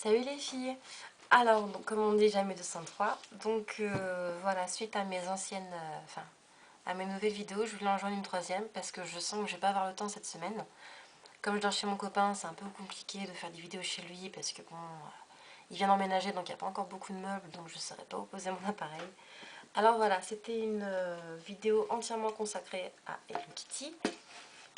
Salut les filles. Alors, donc, comme on dit, jamais 203. Donc voilà, suite à mes anciennes, enfin, à mes nouvelles vidéos, je voulais en joindre une troisième parce que je sens que je vais pas avoir le temps cette semaine. Comme je dors chez mon copain, c'est un peu compliqué de faire des vidéos chez lui parce que bon, il vient d'emménager donc il n'y a pas encore beaucoup de meubles donc je ne saurais pas où poser mon appareil. Alors voilà, c'était une vidéo entièrement consacrée à Hello Kitty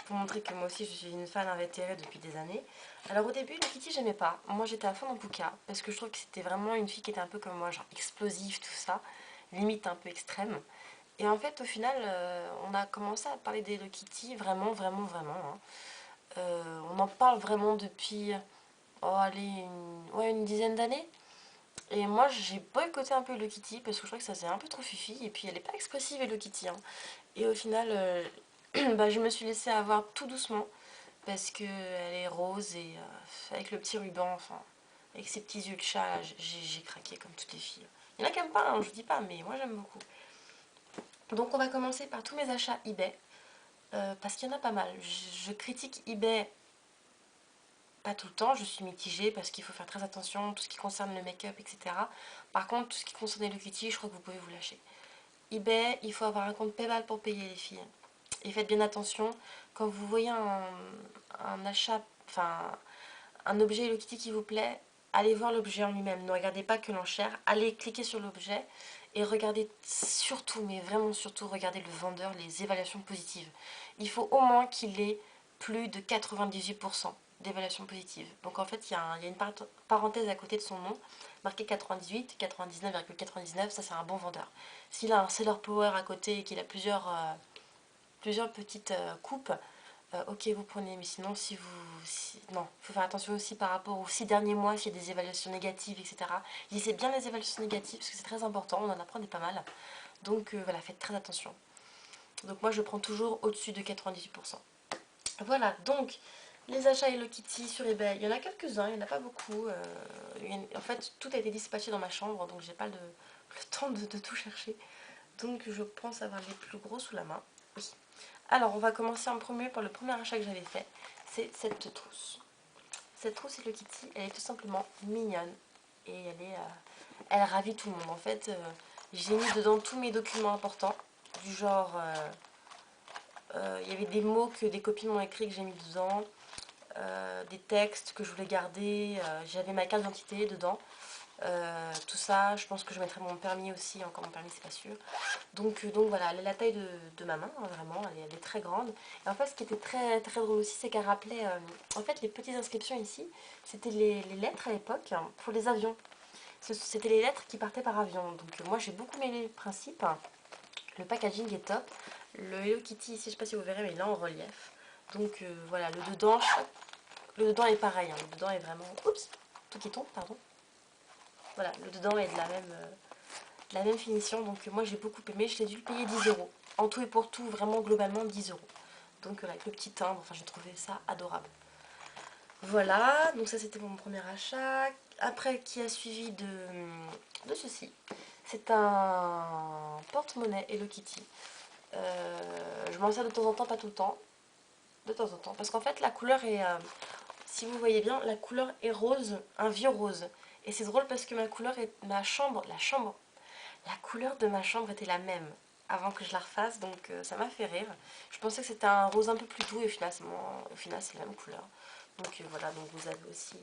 pour montrer que moi aussi je suis une fan invétérée depuis des années. Alors au début, Hello Kitty j'aimais pas. Moi j'étais à fond dans Pucca parce que je trouve que c'était vraiment une fille qui était un peu comme moi, genre explosive, tout ça, limite un peu extrême. Et en fait au final, on a commencé à parler d'Hello Kitty vraiment, vraiment, vraiment. Hein. On en parle vraiment depuis, oh allez, ouais, une dizaine d'années. Et moi j'ai boycotté un peu Hello Kitty parce que je crois que ça faisait un peu trop fifi et puis elle est pas expressive Hello Kitty. Hein. Et au final, bah, je me suis laissée avoir tout doucement parce qu'elle est rose et avec le petit ruban, enfin, avec ses petits yeux de chat, j'ai craqué comme toutes les filles. Il y en a qui n'aiment pas, hein, je dis pas, mais moi j'aime beaucoup. Donc on va commencer par tous mes achats eBay, parce qu'il y en a pas mal. Je critique eBay pas tout le temps, je suis mitigée parce qu'il faut faire très attention, tout ce qui concerne le make-up, etc. Par contre, tout ce qui concerne Hello Kitty, je crois que vous pouvez vous lâcher. eBay, il faut avoir un compte PayPal pour payer les filles. Et faites bien attention, quand vous voyez un achat, enfin un objet Hello Kitty qui vous plaît, allez voir l'objet en lui-même. Ne regardez pas que l'enchère, allez cliquer sur l'objet et regardez surtout, mais vraiment surtout, regardez le vendeur, les évaluations positives. Il faut au moins qu'il ait plus de 98% d'évaluations positives. Donc en fait, il y a une parenthèse à côté de son nom, marqué 98, 99,99, ça c'est un bon vendeur. S'il a un seller power à côté et qu'il a plusieurs petites coupes, ok vous prenez, mais sinon si vous... non, il faut faire attention aussi par rapport aux 6 derniers mois s'il y a des évaluations négatives, etc. Lisez bien les évaluations négatives parce que c'est très important, on en apprend des pas mal. Donc voilà, faites très attention. Donc moi je prends toujours au-dessus de 98%. Voilà, donc les achats Hello Kitty sur eBay, il y en a quelques-uns, il n'y en a pas beaucoup. En fait, tout a été dispatché dans ma chambre, donc j'ai pas le temps de tout chercher. Donc je pense avoir les plus gros sous la main. Oui. Alors on va commencer en premier par le premier achat que j'avais fait. C'est cette trousse. Cette trousse Hello Kitty, elle est tout simplement mignonne. Et elle ravit tout le monde. En fait, j'ai mis dedans tous mes documents importants. Du genre, il y avait des mots que des copines m'ont écrit que j'ai mis dedans. Des textes que je voulais garder. J'avais ma carte d'identité dedans. Tout ça, je pense que je mettrai mon permis aussi, encore mon permis c'est pas sûr. Donc voilà, elle est la taille de ma main, hein, vraiment, elle est très grande. Et en fait ce qui était très, très drôle aussi, c'est qu'elle rappelait, en fait les petites inscriptions ici, c'était les lettres à l'époque hein, pour les avions. C'était les lettres qui partaient par avion, donc moi j'ai beaucoup aimé le principe. Le packaging est top. Le Hello Kitty ici, je sais pas si vous verrez, mais il est en relief. Donc voilà, le dedans est pareil, hein, le dedans est vraiment... Oups, tout qui tombe, pardon. Voilà, le dedans est de la même finition, donc moi j'ai beaucoup aimé, je l'ai dû le payer 10 euros. En tout et pour tout, vraiment globalement 10 euros. Donc avec le petit timbre, enfin j'ai trouvé ça adorable. Voilà, donc ça c'était mon premier achat. Après, qui a suivi de ceci. C'est un porte-monnaie Hello Kitty. Je m'en sers de temps en temps, pas tout le temps. De temps en temps. Parce qu'en fait la couleur est... si vous voyez bien, la couleur est rose, un vieux rose. Et c'est drôle parce que la couleur de ma chambre était la même avant que je la refasse, donc ça m'a fait rire. Je pensais que c'était un rose un peu plus doux et au final c'est la même couleur. Donc voilà, donc vous avez aussi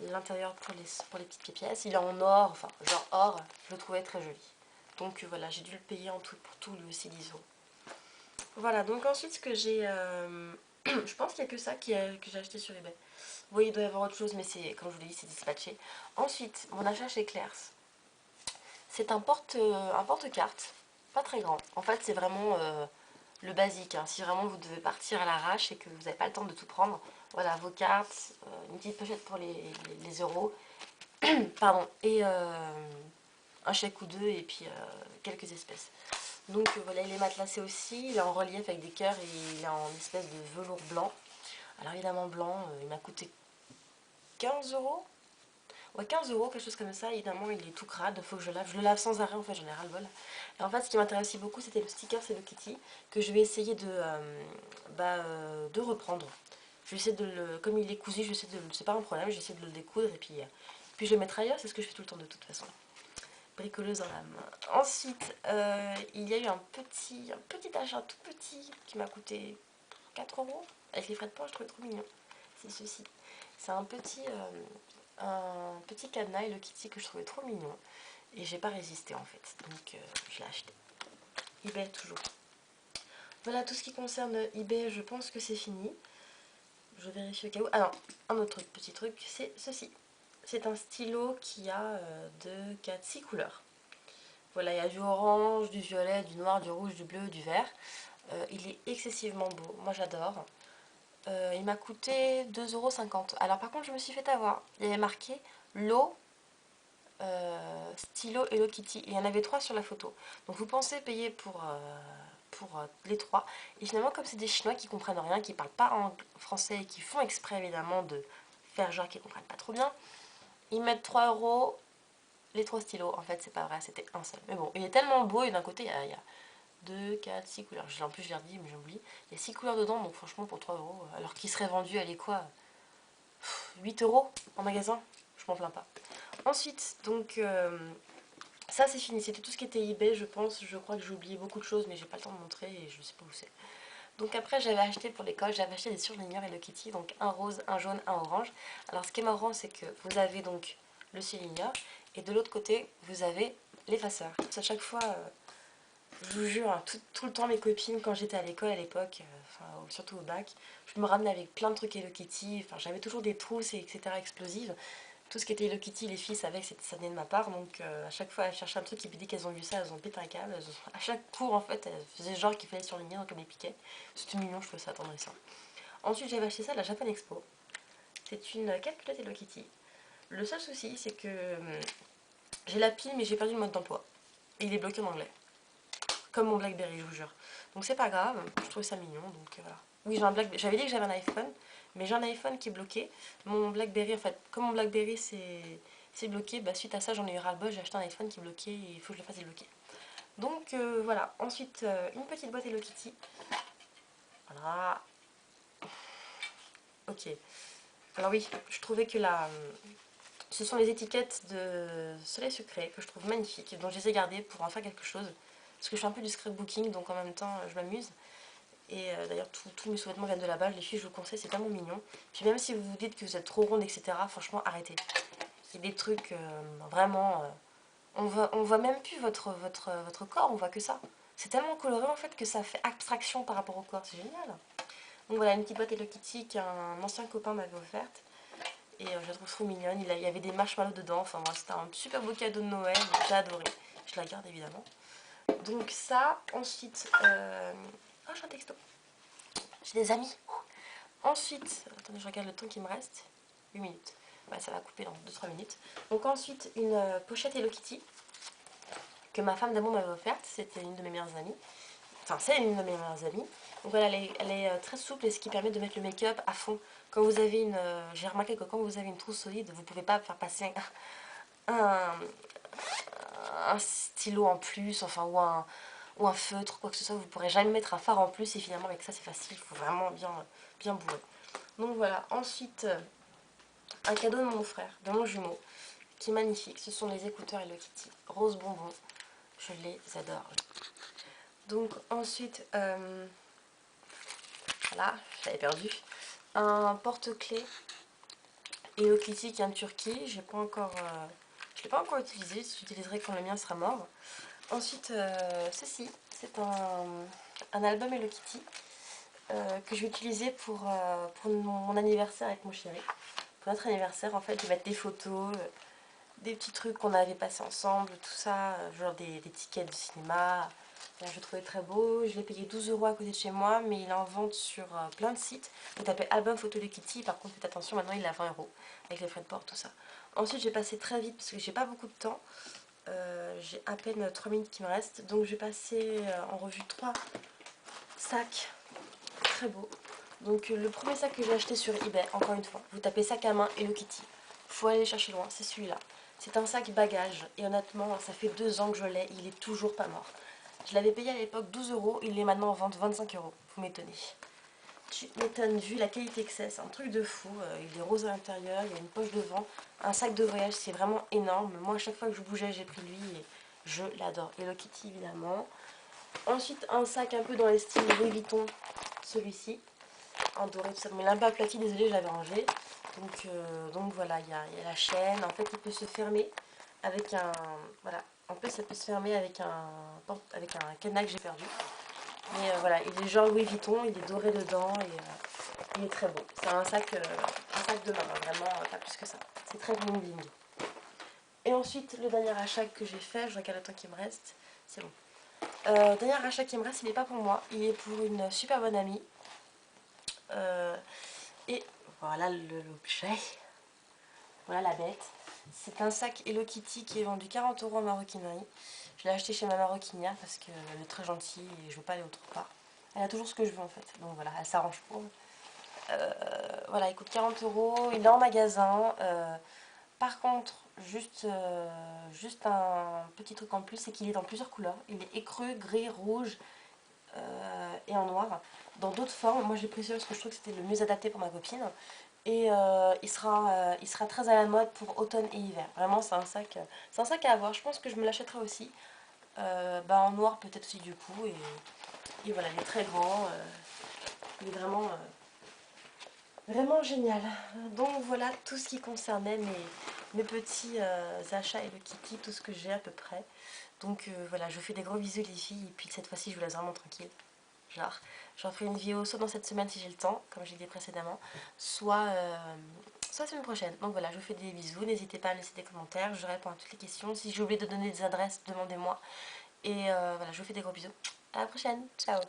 l'intérieur pour les petites pièces. Il est en or, enfin genre or, je le trouvais très joli. Donc voilà, j'ai dû le payer en tout pour tout, lui aussi 10 euros. Voilà, donc ensuite ce que j'ai... je pense qu'il n'y a que ça que j'ai acheté sur eBay. Oui, il doit y avoir autre chose, mais c'est, comme je vous l'ai dit, c'est dispatché. Ensuite, mon achat chez Claire's. C'est un porte-carte, pas très grand. En fait, c'est vraiment le basique. Hein. Si vraiment vous devez partir à l'arrache et que vous n'avez pas le temps de tout prendre, voilà, vos cartes, une petite pochette pour les euros, pardon, et un chèque ou deux, et puis quelques espèces. Donc voilà, il est matelassé aussi, il est en relief avec des cœurs et il est en espèce de velours blanc. Alors évidemment blanc, il m'a coûté 15 euros. Ouais, 15 euros, quelque chose comme ça. Évidemment, il est tout crade, faut que je lave. Je le lave sans arrêt, en fait, j'en ai ras le bol. Et en fait, ce qui m'intéressait beaucoup, c'était le sticker Hello Kitty, que je vais essayer de reprendre. Je vais essayer de le... Comme il est cousu, je vais essayer de... C'est pas un problème, je vais essayer de le découdre et puis je vais le mettre ailleurs, c'est ce que je fais tout le temps de toute façon. Bricoleuse dans l'âme. Ensuite, il y a eu un petit achat tout petit qui m'a coûté 4 euros. Avec les frais de port, je trouvais trop mignon. C'est ceci. C'est un petit cadenas Hello Kitty que je trouvais trop mignon. Et j'ai pas résisté en fait. Donc je l'ai acheté. eBay toujours. Voilà tout ce qui concerne eBay, je pense que c'est fini. Je vérifie au cas où. Ah non, un autre petit truc, c'est ceci. C'est un stylo qui a 2, 4, 6 couleurs. Voilà, il y a du orange, du violet, du noir, du rouge, du bleu, du vert. Il est excessivement beau, moi j'adore. Il m'a coûté 2,50 €. Alors par contre je me suis fait avoir. Il y avait marqué l'eau stylo Hello Kitty. Et il y en avait 3 sur la photo. Donc vous pensez payer pour les 3. Et finalement comme c'est des Chinois qui comprennent rien, qui parlent pas en français et qui font exprès évidemment de faire genre qu'ils comprennent pas trop bien, ils mettent 3 € les 3 stylos. En fait c'est pas vrai, c'était un seul. Mais bon, il est tellement beau et d'un côté il y a 2, 4, 6 couleurs. En plus je l'ai redit mais j'oublie. Il y a 6 couleurs dedans donc franchement pour 3 € alors qu'il serait vendu, elle est quoi, 8 € en magasin, je m'en plains pas. Ensuite, donc, ça c'est fini, c'était tout ce qui était eBay, je pense. Je crois que j'ai oublié beaucoup de choses, mais j'ai pas le temps de montrer et je sais pas où c'est. Donc après, j'avais acheté pour l'école, j'avais acheté des surligneurs Hello Kitty, donc un rose, un jaune, un orange. Alors ce qui est marrant, c'est que vous avez donc le surligneur, et de l'autre côté, vous avez l'effaceur. À chaque fois, je vous jure, hein, tout le temps, mes copines, quand j'étais à l'école à l'époque, surtout au bac, je me ramenais avec plein de trucs Hello Kitty, enfin j'avais toujours des trousses, etc. explosives. Tout ce qui était Hello Kitty, les filles savaient que ça venait de ma part, donc à chaque fois elles cherchaient un truc et puis dès qu'elles ont vu ça, elles ont pété un câble. À chaque cours en fait, elles faisaient genre qu'il fallait surligner, donc elles les piquaient. C'était mignon, je trouvais ça attendrissant. Ensuite j'avais acheté ça à la Japan Expo. C'est une calculette Hello Kitty. Le seul souci c'est que j'ai la pile mais j'ai perdu le mode d'emploi. Et il est bloqué en anglais. Comme mon Blackberry, je vous jure. Donc c'est pas grave, je trouvais ça mignon, donc voilà. Oui, j'ai un Blackberry, j'avais dit que j'avais un iPhone, mais j'ai un iPhone qui est bloqué. Mon Blackberry, en fait, comme mon Blackberry c'est bloqué, bah suite à ça j'en ai eu ras-le-bol, j'ai acheté un iPhone qui est bloqué et il faut que je le fasse débloquer. Donc voilà, ensuite une petite boîte Hello Kitty. Voilà. Ok. Alors oui, je trouvais que ce sont les étiquettes de Soleil Secret que je trouve magnifiques, donc je les ai gardées pour en faire quelque chose. Parce que je fais un peu du scrapbooking, donc en même temps je m'amuse. Et d'ailleurs tous mes sous-vêtements viennent de là-bas, les filles je vous conseille, c'est tellement mignon. Puis même si vous vous dites que vous êtes trop ronde, etc., franchement arrêtez. C'est des trucs vraiment... on voit même plus votre corps, on voit que ça. C'est tellement coloré en fait que ça fait abstraction par rapport au corps, c'est génial. Donc voilà, une petite boîte Hello Kitty qu'un ancien copain m'avait offerte. Et je la trouve trop mignonne, il y avait des marshmallows dedans, enfin moi c'était un super beau cadeau de Noël, j'ai adoré. Je la garde évidemment. Donc ça, ensuite... Oh j'ai un texto. J'ai des amis. Ensuite, attendez, je regarde le temps qui me reste. 8 minutes. Ouais, ça va couper dans 2-3 minutes. Donc ensuite, une pochette Hello Kitty que ma femme d'amour m'avait offerte. C'était une de mes meilleures amies. Enfin, c'est une de mes meilleures amies. Donc voilà, elle est très souple et ce qui permet de mettre le make-up à fond. Quand vous avez une... J'ai remarqué que quand vous avez une trousse solide, vous ne pouvez pas faire passer un, un stylo en plus, enfin, ou un feutre, quoi que ce soit. Vous ne pourrez jamais mettre un fard en plus et finalement avec ça c'est facile. Il faut vraiment bien bourrer. Donc voilà, ensuite, un cadeau de mon frère, de mon jumeau, qui est magnifique. Ce sont les écouteurs Hello Kitty, rose bonbon. Je les adore. Donc ensuite, voilà, je l'avais perdu. Un porte-clés Hello Kitty qui est en Turquie. Je l'ai pas encore utilisé. J'utiliserai quand le mien sera mort. Ensuite, ceci, c'est un album Hello Kitty que je vais utiliser pour mon anniversaire avec mon chéri. Pour notre anniversaire, en fait, je vais mettre des photos, des petits trucs qu'on avait passés ensemble, tout ça, genre des tickets de cinéma. Là, je le trouvais très beau. Je l'ai payé 12 € à côté de chez moi, mais il est en vente sur plein de sites. Vous tapez album photo de Kitty, par contre, faites attention, maintenant il est à 20 € avec les frais de port, tout ça. Ensuite, j'ai passé très vite parce que j'ai pas beaucoup de temps. J'ai à peine 3 minutes qui me restent, donc je vais passer en revue 3 sacs très beaux. Donc le premier sac que j'ai acheté sur eBay, encore une fois, vous tapez sac à main Hello Kitty. Faut aller chercher loin, c'est celui-là. C'est un sac bagage et honnêtement, ça fait 2 ans que je l'ai, il est toujours pas mort. Je l'avais payé à l'époque 12 €, il est maintenant en vente 25 €. Vous m'étonnez. Tu m'étonnes, vu la qualité que c'est un truc de fou. Il est rose à l'intérieur, il y a une poche devant, un sac de voyage, c'est vraiment énorme. Moi, à chaque fois que je bougeais, j'ai pris lui et je l'adore. Hello Kitty, évidemment. Ensuite, un sac un peu dans les styles Louis Vuitton, celui-ci, en doré, tout ça. Mais il est un peu aplati, désolé, je l'avais rangé. Donc voilà, il y a la chaîne. En fait, il peut se fermer avec un... Voilà, en plus, ça peut se fermer avec avec un cadenas que j'ai perdu. Mais voilà, il est genre Louis Vuitton, il est doré dedans et il est très beau. C'est un sac de main, hein, vraiment pas plus que ça. C'est très bling bling. Et ensuite, le dernier achat que j'ai fait, je regarde le temps qui me reste, c'est bon. Dernier achat qui me reste, il n'est pas pour moi, il est pour une super bonne amie. Et voilà l'objet, voilà la bête. C'est un sac Hello Kitty qui est vendu 40 € en maroquinerie. Je l'ai acheté chez ma maroquinière parce qu'elle est très gentille et je veux pas aller autre part. Elle a toujours ce que je veux en fait, donc voilà, elle s'arrange pour. Voilà, il coûte 40 €, il est en magasin. Par contre, juste un petit truc en plus, c'est qu'il est dans plusieurs couleurs. Il est écru, gris, rouge et en noir. Dans d'autres formes, moi j'ai pris celui parce que je trouve que c'était le mieux adapté pour ma copine. Et il sera très à la mode pour automne et hiver. Vraiment, c'est un sac à avoir. Je pense que je me l'achèterai aussi. En noir peut-être aussi du coup. Et voilà, il est très grand. Il est vraiment génial. Donc voilà tout ce qui concernait mes petits achats Hello Kitty, tout ce que j'ai à peu près. Donc voilà, je vous fais des gros bisous les filles. Et puis cette fois-ci, je vous laisse vraiment tranquille. Genre, j'en ferai une vidéo soit dans cette semaine si j'ai le temps, comme j'ai dit précédemment, soit la semaine prochaine. Donc voilà, je vous fais des bisous. N'hésitez pas à laisser des commentaires, je réponds à toutes les questions. Si j'ai oublié de donner des adresses, demandez-moi. Et voilà, je vous fais des gros bisous. À la prochaine, ciao!